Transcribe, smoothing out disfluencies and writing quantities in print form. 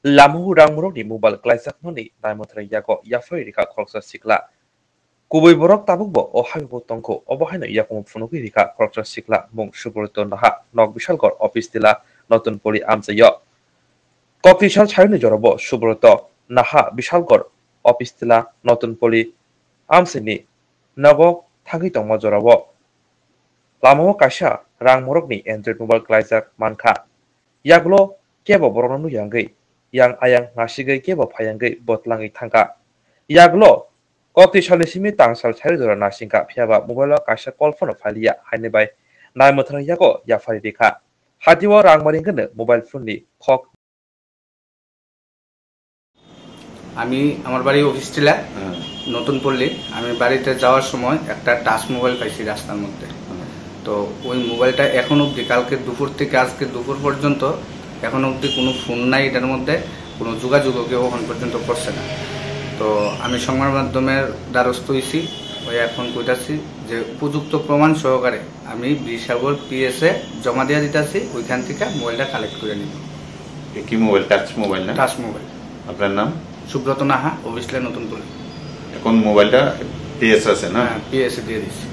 Lamu Rangmoro ni mobile Klaisak Noni, Naimotra Yako, Yafari Rika Korsa Sikla. Kuboy Borok Tabukbo, or Habibo Tonko, Obohana Yakum Funukirika, Korsa Sikla, Mong Suburton Naha, Nog Bishalgor, Office Dilla, Norton Poli Amsa Yo. Koki shall China Jorobo, Suburto, Naha, Bishalgor, Office Dilla, Norton Poli Amsini, Nabo, Tagito Majorabo. Lamo Kasha, Rangmorokni entered mobile Klaisak Manka. Yaglo, Kebo Boronu Yangi. Yang ayang ngasigai kebo phayangai botlangi thangka yaglo koti salisimi tangsal charidora nasingka phiaba mobile kaisa call phalia haine bai naimothra yago yafari dikha hatiwa rangmaringene mobile phone ni khok আমি আমার বাড়ি office টিলা নতুন পল্লী আমি বাড়িতে যাওয়ার সময় একটা টাচ মোবাইল পাইছি রাস্তার মধ্যে তো ওই মোবাইলটা এখন অবধি কালকে দুপুর থেকে আজকে দুপুর পর্যন্ত এখন অবধি কোনো ফোন নাই এটার মধ্যে কোনো যোগাযোগও কেউ এখন পর্যন্ত করছে না তো আমি সংবাদ মাধ্যমের দ্বারস্থ হইছি ওই এখন কইতাছি যে উপযুক্ত প্রমাণ সহকারে আমি বিশাগর পিএসএ জমা দিয়ে দিতাছি ওইখান থেকে মোবাইলটা কালেক্ট করে নিব কি মোবাইল টাচ মোবাইল না টাচ মোবাইল আপনার নাম সুব্রত নাহা অফিসলে নতুন পল্লী এখন মোবাইলটা পিএস আছে না পিএসএ দিয়ে দিছি